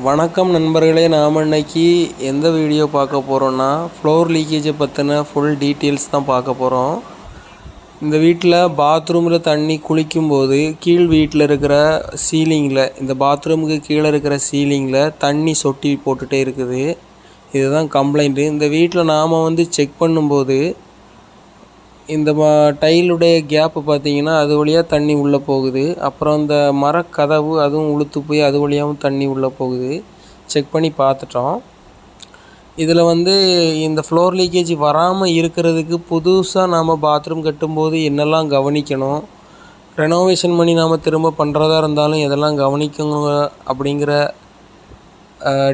வணக்கம் நண்பர்களே, நாம் இன்னைக்கு எந்த வீடியோ பார்க்க போகிறோன்னா ஃப்ளோர் லீக்கேஜை பற்றின ஃபுல் டீட்டெயில்ஸ் தான் பார்க்க போகிறோம். இந்த வீட்டில் பாத்ரூமில் தண்ணி குளிக்கும்போது கீழ் வீட்டில் இருக்கிற சீலிங்கில், இந்த பாத்ரூமுக்கு கீழே இருக்கிற சீலிங்கில் தண்ணி சொட்டி போட்டுகிட்டே இருக்குது. இதுதான் கம்ப்ளைண்ட்டு. இந்த வீட்டில் நாம் செக் பண்ணும்போது இந்த டைலுடைய கேப்பு பார்த்திங்கன்னா அது வழியாக தண்ணி உள்ளே போகுது. அப்புறம் இந்த மரக்கதவு அதுவும் உளுத்து போய் அது வழியாகவும் தண்ணி உள்ளே போகுது. செக் பண்ணி பார்த்துட்டோம். இதில் இந்த ஃப்ளோர் லீக்கேஜ் வராமல் இருக்கிறதுக்கு புதுசாக நாம் பாத்ரூம் கட்டும்போது என்னெல்லாம் கவனிக்கணும், ரெனோவேஷன் பண்ணி நாம் திரும்ப பண்ணுறதா இருந்தாலும் எதெல்லாம் கவனிக்கணும் அப்படிங்கிற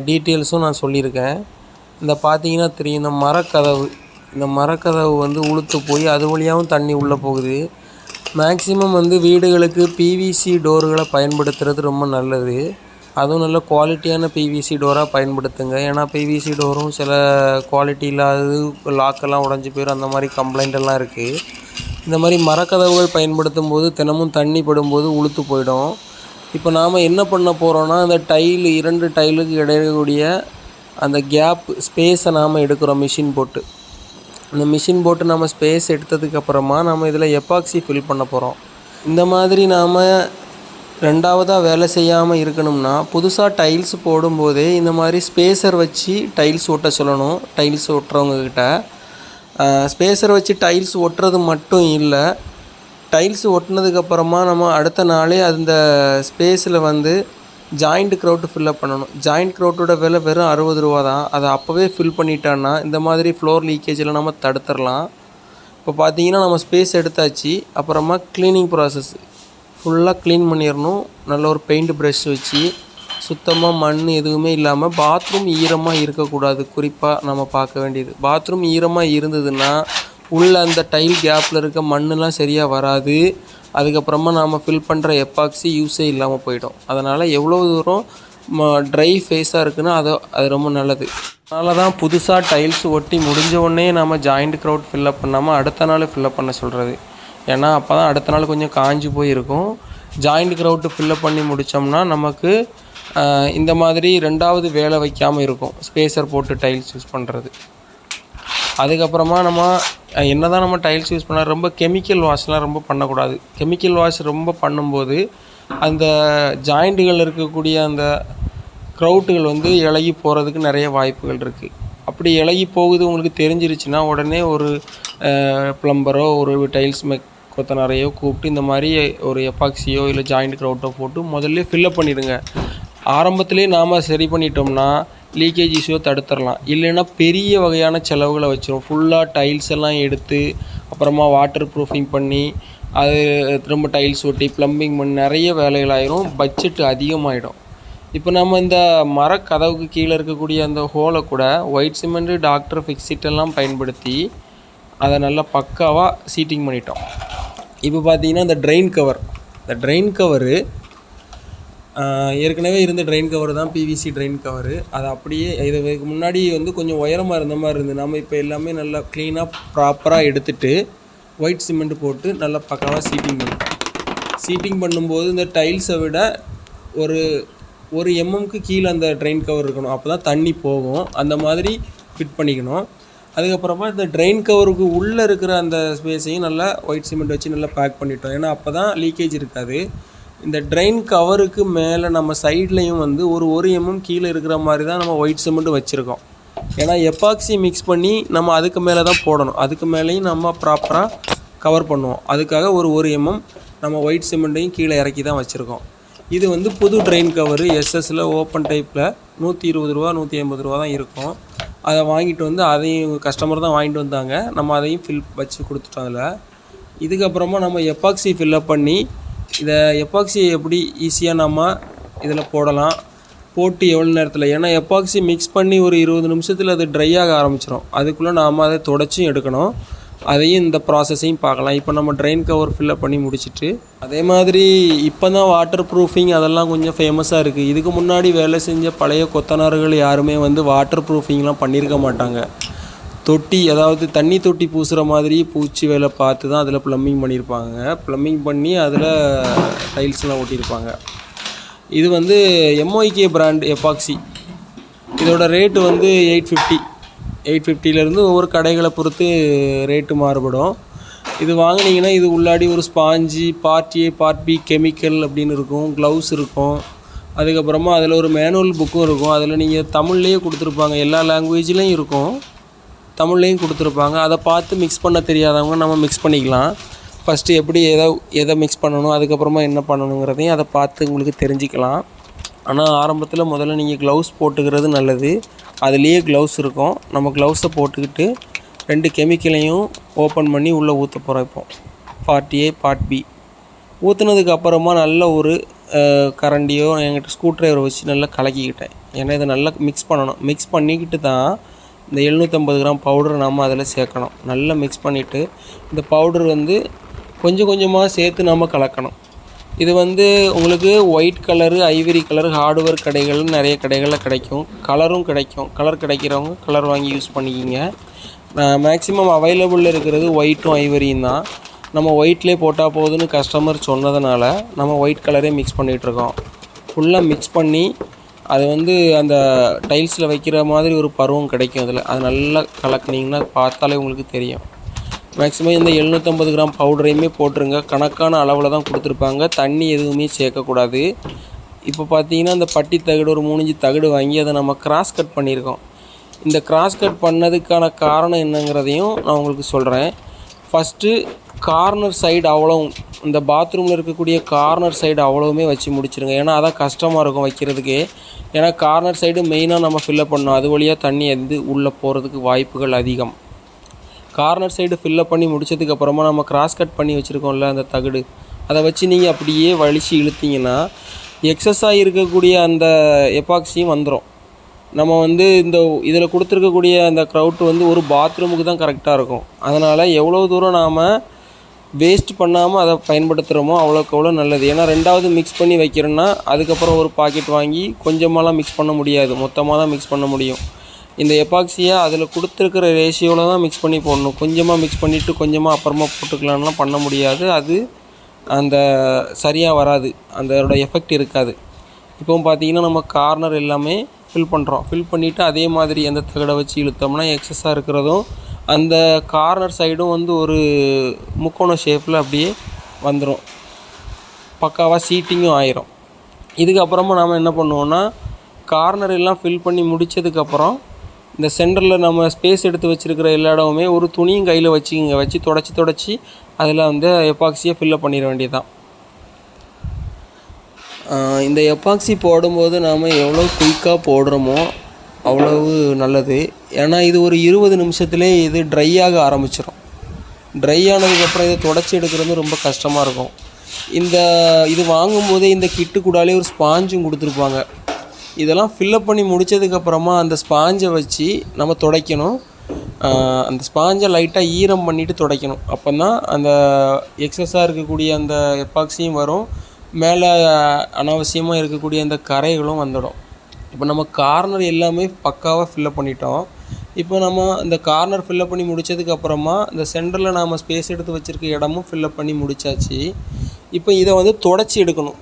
டீட்டெயில்ஸும் நான் சொல்லியிருக்கேன். இந்த பார்த்திங்கன்னா தெரியும், இந்த மரக்கதவு உளுத்து போய் அது வழியாகவும் தண்ணி உள்ளே போகுது. மேக்ஸிமம் வீடுகளுக்கு பிவிசி டோர்களை பயன்படுத்துகிறது ரொம்ப நல்லது. அதுவும் நல்ல குவாலிட்டியான பிவிசி டோராக பயன்படுத்துங்க. ஏன்னா பிவிசி டோரும் சில குவாலிட்டி இல்லாதது, லாக்கெல்லாம் உடஞ்சி போயிடும், அந்த மாதிரி கம்ப்ளைண்ட்டெல்லாம் இருக்குது. இந்த மாதிரி மரக்கதவுகள் பயன்படுத்தும் போது தினமும் தண்ணி படும்போது உளுத்து போயிடும். இப்போ நாம் என்ன பண்ண போகிறோன்னா, அந்த இரண்டு டைலுக்கு இடையக்கூடிய அந்த கேப் ஸ்பேஸை நாம் எடுக்கிறோம் மிஷின் போட்டு. இந்த மிஷின் போட்டு நம்ம ஸ்பேஸ் எடுத்ததுக்கப்புறமா நம்ம இதில் எப்பாக்சி ஃபில் பண்ண போகிறோம். இந்த மாதிரி நாம் ரெண்டாவதாக வேலை செய்யாமல் இருக்கணும்னா, புதுசாக டைல்ஸ் போடும்போதே இந்த மாதிரி ஸ்பேஸர் வச்சு டைல்ஸ் ஒட்ட சொல்லணும். டைல்ஸ் ஒட்டுறவங்கக்கிட்ட ஸ்பேஸர் வச்சு டைல்ஸ் ஒட்டுறது மட்டும் இல்லை, டைல்ஸ் ஒட்டினதுக்கப்புறமா நம்ம அடுத்த நாளே அந்த ஸ்பேஸில் ஜாயிண்ட் க்ரௌட்டு ஃபில்லப் பண்ணணும். ஜாயிண்ட் க்ரௌட்டோட விலை வெறும் 60 ரூபா தான். அதை அப்போவே ஃபில் பண்ணிட்டோன்னா இந்த மாதிரி ஃப்ளோர் லீக்கேஜில் நம்ம தடுத்துடலாம். இப்போ பார்த்தீங்கன்னா நம்ம ஸ்பேஸ் எடுத்தாச்சு. அப்புறமா க்ளீனிங் ப்ராசஸ் ஃபுல்லாக க்ளீன் பண்ணிடணும். நல்ல ஒரு பெயிண்ட் ப்ரஷ் வச்சு சுத்தமாக மண் எதுவுமே இல்லாமல். பாத்ரூம் ஈரமாக இருக்கக்கூடாது. குறிப்பாக நம்ம பார்க்க வேண்டியது, பாத்ரூம் ஈரமாக இருந்ததுன்னா உள்ள அந்த டைல் கேப்பில் இருக்க மண்ணெலாம் சரியாக வராது. அதுக்கப்புறமா நாம் ஃபில் பண்ணுற எப்பாக்சி யூஸே இல்லாமல் போயிடும். அதனால் எவ்வளோ தூரம் ட்ரை ஃபேஸாக இருக்குன்னா அது ரொம்ப நல்லது. அதனால தான் புதுசாக டைல்ஸ் ஒட்டி முடிஞ்ச உடனே நம்ம ஜாயிண்ட் க்ரௌட் ஃபில்லப் பண்ணாமல் அடுத்த நாள் ஃபில்லப் பண்ண சொல்கிறது. ஏன்னா அப்போ தான் அடுத்த நாள் கொஞ்சம் காஞ்சி போயிருக்கும். ஜாயிண்ட் க்ரௌட்டு ஃபில்லப் பண்ணி முடித்தோம்னா நமக்கு இந்த மாதிரி ரெண்டாவது வேலை வைக்காமல் இருக்கும், ஸ்பேஸர் போட்டு டைல்ஸ் யூஸ் பண்ணுறது. அதுக்கப்புறமா நம்ம டைல்ஸ் யூஸ் பண்ணால் ரொம்ப கெமிக்கல் வாஷ்லாம் ரொம்ப பண்ணக்கூடாது. கெமிக்கல் வாஷ் ரொம்ப பண்ணும்போது அந்த ஜாயிண்ட்டுகள் இருக்கக்கூடிய அந்த க்ரௌட்டுகள் இலகி போகிறதுக்கு நிறைய வாய்ப்புகள் இருக்குது. அப்படி இலகி போகுது உங்களுக்கு தெரிஞ்சிருச்சுன்னா உடனே ஒரு ப்ளம்பரோ ஒரு டைல்ஸ் கொத்தனாரையோ கூப்பிட்டு இந்த மாதிரி ஒரு எப்பாக்சியோ இல்லை ஜாயிண்ட் க்ரௌட்டோ போட்டு முதல்ல ஃபில்லப் பண்ணிடுங்க. ஆரம்பத்திலே நாம் சரி பண்ணிட்டோம்னா லீக்கேஜ் இஷ்யூ தடுத்துடலாம். இல்லைன்னா பெரிய வகையான செலவுகளை வச்சிடும். ஃபுல்லாக டைல்ஸ் எல்லாம் எடுத்து அப்புறமா வாட்டர் ப்ரூஃபிங் பண்ணி அது திரும்ப டைல்ஸ் ஒட்டி ப்ளம்பிங் பண்ணி நிறைய வேலைகள் ஆயிரும். பட்ஜெட் அதிகமாகிடும். இப்போ நம்ம இந்த மரக்கதவுக்கு கீழே இருக்கக்கூடிய அந்த ஹோலை கூட ஒயிட் சிமெண்ட்டு, டாக்டர் ஃபிக்ஸிட்டெல்லாம் பயன்படுத்தி அதை நல்லா பக்காவாக சீட்டிங் பண்ணிட்டோம். இப்போ பார்த்தீங்கன்னா இந்த ட்ரெயின் கவரு ஏற்கனவே இருந்த ட்ரெயின் கவர் தான் பிவிசி ட்ரெயின் கவரு. அது அப்படியே இதுக்கு முன்னாடி கொஞ்சம் உயரமாக இருந்த மாதிரி இருந்து நம்ம இப்போ எல்லாமே நல்லா க்ளீனாக ப்ராப்பராக எடுத்துகிட்டு ஒயிட் சிமெண்ட் போட்டு நல்லா பக்காவாக சீட்டிங் பண்ணும்போது இந்த டைல்ஸை விட ஒரு எம்எம்க்கு கீழே அந்த ட்ரெயின் கவர் இருக்கணும். அப்போ தான் தண்ணி போகும். அந்த மாதிரி ஃபிட் பண்ணிக்கணும். அதுக்கப்புறமா இந்த ட்ரெயின் கவருக்கு உள்ளே இருக்கிற அந்த ஸ்பேஸையும் நல்லா ஒயிட் சிமெண்ட் வச்சு நல்லா பேக் பண்ணிட்டோம். ஏன்னா அப்போ தான் லீக்கேஜ் இருக்காது. இந்த ட்ரெயின் கவருக்கு மேலே நம்ம சைட்லேயும் ஒரு எம்எம் கீழே இருக்கிற மாதிரி தான் நம்ம ஒயிட் சிமெண்ட்டு வச்சுருக்கோம். ஏன்னா எப்பாக்சி மிக்ஸ் பண்ணி நம்ம அதுக்கு மேலே தான் போடணும். அதுக்கு மேலேயும் நம்ம ப்ராப்பராக கவர் பண்ணுவோம். அதுக்காக ஒரு எம்எம் நம்ம ஒயிட் சிமெண்ட்டையும் கீழே இறக்கி தான் வச்சுருக்கோம். இது புது ட்ரெயின் கவரு எஸ்எஸ்சில் ஓப்பன் டைப்பில் 120 ரூபா 150 ரூபா தான் இருக்கும். அதை வாங்கிட்டு அதையும் கஸ்டமர் தான் வாங்கிட்டு வந்தாங்க. நம்ம அதையும் வச்சு கொடுத்துட்டோம். அதில் இதுக்கப்புறமா நம்ம எப்பாக்சி ஃபில்லப் பண்ணி இதை எப்பாக்சி எப்படி ஈஸியாக நம்ம இதில் போட்டு எவ்வளோ நேரத்தில், ஏன்னா எப்பாக்சி மிக்ஸ் பண்ணி ஒரு 20 நிமிஷத்தில் அது ட்ரை ஆக ஆரம்பிச்சிடும். அதுக்குள்ளே நாம் அதை தொடச்சும் எடுக்கணும். அதையும் இந்த ப்ராசஸையும் பார்க்கலாம். இப்போ நம்ம ட்ரெயின் கவர் ஃபில்லப் பண்ணி முடிச்சுட்டு, அதே மாதிரி இப்போ தான் வாட்டர் ப்ரூஃபிங் அதெல்லாம் கொஞ்சம் ஃபேமஸாக இருக்குது. இதுக்கு முன்னாடி வேலை செஞ்ச பழைய கொத்தனார்கள் யாருமே வாட்டர் ப்ரூஃபிங்லாம் பண்ணியிருக்க மாட்டாங்க. அதாவது தண்ணி தொட்டி பூசுகிற மாதிரி பூச்சி வேலை பார்த்து தான் அதில் ப்ளம்பிங் பண்ணியிருப்பாங்க. ப்ளம்பிங் பண்ணி அதில் டைல்ஸ்லாம் ஒட்டியிருப்பாங்க. இது வந்து MOK பிராண்ட் எபாக்சி. இதோட ரேட்டு வந்து 850 ஒவ்வொரு கடைகளை பொறுத்து ரேட்டு மாறுபடும். இது வாங்கினீங்கன்னா இது உள்ளாடி ஒரு sponge, part A part B chemical அப்படின்னு இருக்கும், க்ளவுஸ் இருக்கும். அதுக்கப்புறமா அதில் ஒரு மேனுவல் புக்கும் இருக்கும். அதில் நீங்கள் தமிழ்லேயே கொடுத்துருப்பாங்க, எல்லா லாங்குவேஜ்லேயும் இருக்கும், தமிழ்லேயும் கொடுத்துருப்பாங்க. அதை பார்த்து மிக்ஸ் பண்ண தெரியாதவங்க நம்ம மிக்ஸ் பண்ணிக்கலாம். ஃபஸ்ட்டு எப்படி எதை மிக்ஸ் பண்ணணும், அதுக்கப்புறமா என்ன பண்ணணுங்கிறதையும் அதை பார்த்து உங்களுக்கு தெரிஞ்சுக்கலாம். ஆனால் ஆரம்பத்தில் முதல்ல நீங்கள் க்ளவுஸ் போட்டுக்கிறது நல்லது. அதுலேயே க்ளவுஸ் இருக்கும். நம்ம க்ளவுஸை போட்டுக்கிட்டு 2 கெமிக்கலையும் ஓப்பன் பண்ணி உள்ளே ஊற்ற போகிறோம். இப்போ பார்ட் A பார்ட் B ஊற்றுனதுக்கு அப்புறமா நல்ல ஒரு கரண்டியோ என்கிட்ட ஸ்க்ரூ ட்ரைவரை வச்சு நல்லா கலக்கிக்கிட்டேன். ஏன்னா இதை நல்லா மிக்ஸ் பண்ணணும். மிக்ஸ் பண்ணிக்கிட்டு தான் இந்த 750 கிராம் பவுடரை நாம் அதில் சேர்க்கணும். நல்லா மிக்ஸ் பண்ணிவிட்டு இந்த பவுடர் வந்து கொஞ்சம் கொஞ்சமாக சேர்த்து நம்ம கலக்கணும். இது வந்து உங்களுக்கு white colour, Ivory colour hardware கடைகள் நிறைய கடைகளில் கிடைக்கும். கலரும் கிடைக்கும். கலர் கிடைக்கிறவங்க கலர் வாங்கி யூஸ் பண்ணிக்கிங்க. மேக்ஸிமம் அவைலபிளில் இருக்கிறது ஒயிட்டும் ஐவரியும் தான். நம்ம ஒயிட்லேயே போட்டால் போதுன்னு கஸ்டமர் சொன்னதுனால நம்ம ஒயிட் கலரே மிக்ஸ் பண்ணிகிட்ருக்கோம். ஃபுல்லாக மிக்ஸ் பண்ணி அது வந்து அந்த டைல்ஸில் வைக்கிற மாதிரி ஒரு பருவம் கிடைக்கும். அது நல்லா கலக்குனிங்கன்னா பார்த்தாலே உங்களுக்கு தெரியும். மேக்ஸிமம் இந்த 750 கிராம் பவுடரையுமே போட்டுருங்க. கணக்கான அளவில் தான் கொடுத்துருப்பாங்க. தண்ணி எதுவுமே சேர்க்கக்கூடாது. இப்போ பார்த்தீங்கன்னா இந்த பட்டி தகடு ஒரு 3 இன்ச்சு தகடு வாங்கி அதை நம்ம கிராஸ் கட் பண்ணியிருக்கோம். இந்த கிராஸ் கட் பண்ணதுக்கான காரணம் என்னங்கிறதையும் நான் உங்களுக்கு சொல்கிறேன். ஃபஸ்ட்டு கார்னர் சைடு அவ்வளோவும், இந்த பாத்ரூமில் இருக்கக்கூடிய கார்னர் சைடு அவ்வளோவுமே வச்சு முடிச்சிருங்க. ஏன்னா அதான் கஷ்டமாக இருக்கும் வைக்கிறதுக்கு. ஏன்னா கார்னர் சைடு மெயினாக நம்ம ஃபில்லப் பண்ணோம். அது வழியாக தண்ணி உள்ளே போகிறதுக்கு வாய்ப்புகள் அதிகம். கார்னர் சைடு ஃபில்லப் பண்ணி முடித்ததுக்கப்புறமா நம்ம கிராஸ் கட் பண்ணி வச்சுருக்கோம்ல அந்த தகடு, அதை வச்சு நீங்கள் அப்படியே வலித்து இழுத்திங்கன்னா எக்ஸஸாக இருக்கக்கூடிய அந்த எபாக்சியும் வந்துடும். நம்ம வந்து இதில் கொடுத்துருக்கக்கூடிய அந்த க்ரௌட் வந்து ஒரு பாத்ரூமுக்கு தான் கரெக்டாக இருக்கும். அதனால் எவ்வளோ தூரம் நாம் வேஸ்ட் பண்ணாமல் அதை பயன்படுத்துகிறோமோ அவ்வளோக்கு அவ்வளோ நல்லது. ஏன்னா 2வது மிக்ஸ் பண்ணி வைக்கிறோன்னா அதுக்கப்புறம் ஒரு பாக்கெட் வாங்கி கொஞ்சமாலாம் மிக்ஸ் பண்ண முடியாது, மொத்தமாக தான் மிக்ஸ் பண்ண முடியும். இந்த எபாக்சியை அதில் கொடுத்துருக்கிற ரேஷியோவில் தான் மிக்ஸ் பண்ணி போடணும். கொஞ்சமாக மிக்ஸ் பண்ணிவிட்டு கொஞ்சமாக அப்புறமா போட்டுக்கலான்லாம் பண்ண முடியாது. அது அந்த சரியாக வராது, அதோட எஃபெக்ட் இருக்காது. இப்போ பார்த்தீங்கன்னா நம்ம கார்னர் எல்லாமே ஃபில் பண்ணுறோம். ஃபில் பண்ணிவிட்டு அதே மாதிரி அந்த தகடை வச்சு இழுத்தோம்னா எக்ஸஸாக இருக்கிறதும் அந்த கார்னர் சைடும் வந்து ஒரு முக்கோண ஷேப்பில் அப்படியே வந்துடும். பக்காவாக சீட்டிங்கும் ஆயிரும். இதுக்கப்புறமா நாம் என்ன பண்ணுவோன்னா கார்னர் எல்லாம் ஃபில் பண்ணி முடித்ததுக்கப்புறம் இந்த சென்டரில் நம்ம ஸ்பேஸ் எடுத்து வச்சுருக்கிற எல்லா இடமுமே ஒரு துணியும் கையில் வச்சு தொடச்சி அதில் வந்து எபாக்சியை ஃபில்லப் பண்ணிட வேண்டியது தான். இந்த எபாக்சி போடும்போது நாம் எவ்வளோ குயிக்காக போடுறோமோ அவ்வளவு நல்லது. ஏன்னா இது ஒரு 20 நிமிஷத்துலேயே இது ட்ரை ஆக ஆரம்பிச்சிடும். ட்ரை ஆனதுக்கப்புறம் இதை தொடச்சி எடுக்கிறது ரொம்ப கஷ்டமாக இருக்கும். இது வாங்கும்போதே இந்த கிட்டு கூடாலே ஒரு ஸ்பாஞ்சும் கொடுத்துருப்பாங்க. இதெல்லாம் ஃபில்லப் பண்ணி முடித்ததுக்கப்புறமா அந்த ஸ்பாஞ்சை வச்சு நம்ம துடைக்கணும். அந்த ஸ்பாஞ்சை லைட்டாக ஈரம் பண்ணிவிட்டு துடைக்கணும். அப்போ தான் அந்த எக்ஸஸாக இருக்கக்கூடிய அந்த எபாக்சியும் வரும், மேலே அனாவசியமாக இருக்கக்கூடிய அந்த கரைகளும் வந்துடும். இப்போ நம்ம கார்னர் எல்லாமே பக்காவாக ஃபில்லப் பண்ணிட்டோம். இப்போ நம்ம இந்த கார்னர் ஃபில்லப் பண்ணி முடித்ததுக்கப்புறமா இந்த சென்டரில் நாம் ஸ்பேஸ் எடுத்து வச்சுருக்க இடமும் ஃபில்லப் பண்ணி முடித்தாச்சு. இப்போ இதை வந்து தொடச்சி எடுக்கணும்.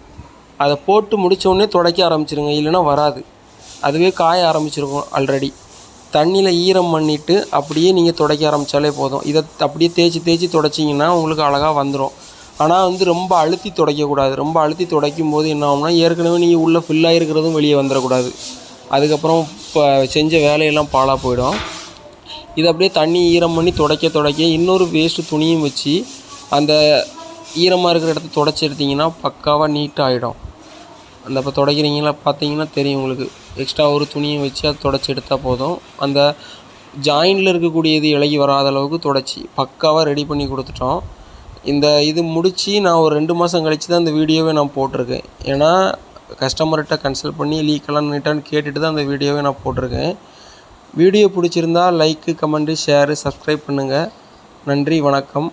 அதை போட்டு முடித்தோடனே துடைக்க ஆரம்பிச்சிருங்க, இல்லைன்னா வராது. அதுவே காய ஆரம்பிச்சிருக்கும். ஆல்ரெடி தண்ணியில் ஈரம் பண்ணிவிட்டு அப்படியே நீங்கள் துடைக்க ஆரம்பித்தாலே போதும். இதை அப்படியே தேய்ச்சி துடைச்சிங்கன்னா உங்களுக்கு அழகாக வந்துடும். ஆனால் வந்து ரொம்ப அழுத்தி துடைக்கக்கூடாது. ரொம்ப அழுத்தி துடைக்கும் போது என்ன ஆகும்னா ஏற்கனவே நீங்கள் உள்ளே ஃபில்லாக இருக்கிறதும் வெளியே வந்துடக்கூடாது. அதுக்கப்புறம் இப்போ செஞ்ச வேலையெல்லாம் பாழாக போயிடும். இதை அப்படியே தண்ணி ஈரம் பண்ணி துடைக்க இன்னொரு வேஸ்ட்டு துணியும் வச்சு அந்த ஈரமாக இருக்கிற இடத்த துடைச்சி எடுத்திங்கன்னா பக்காவாக நீட்டாக ஆகிடும். அந்த இப்போ துடைக்கிறீங்களா பார்த்தீங்கன்னா தெரியும் உங்களுக்கு. எக்ஸ்ட்ரா ஒரு துணியை வச்சு அதை துடைச்சி எடுத்தால் போதும். அந்த ஜாயிண்டில் இருக்கக்கூடியது இலகி வராத அளவுக்கு துடைச்சி பக்காவாக ரெடி பண்ணி கொடுத்துட்டோம். இது முடித்து நான் ஒரு 2 மாதம் கழித்து தான் இந்த வீடியோவே நான் போட்டிருக்கேன். ஏன்னா கஸ்டமர்கிட்ட கன்சல்ட் பண்ணி லீக்கெல்லாம் நீட்டான்னு கேட்டுட்டு தான் அந்த வீடியோவே நான் போட்டிருக்கேன். வீடியோ பிடிச்சிருந்தால் லைக்கு, கமெண்ட்டு, ஷேரு, சப்ஸ்கிரைப் பண்ணுங்கள். நன்றி, வணக்கம்.